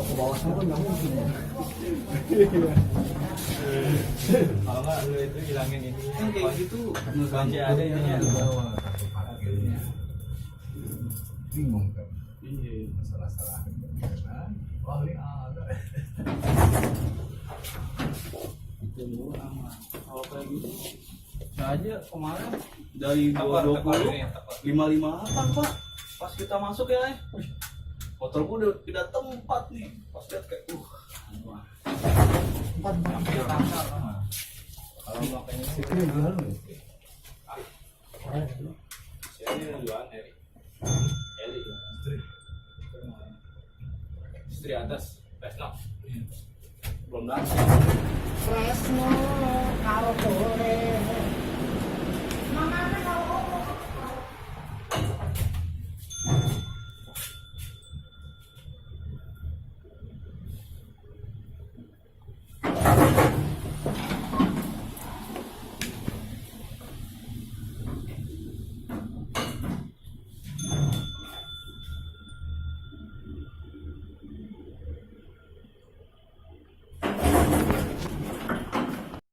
ke bawah semua kan nggak mungkin ya. Kalau nggak lu itu hilangin ini Kan kayak gitu kunci ada ininya di bawah. Bingung kan. iya Salah-salah. Wah ini ada. Itu dulu aman. Kalau kayak gitu saya aja kemarin dari 220 558 Pak. Pas kita masuk ya, motorku udah pindah tempat nih. Pas lihat kayak tempat hampir kasar sama. kalau makanya Itu yang jual loh. saya jualan Eri istri atas Vesno belum datang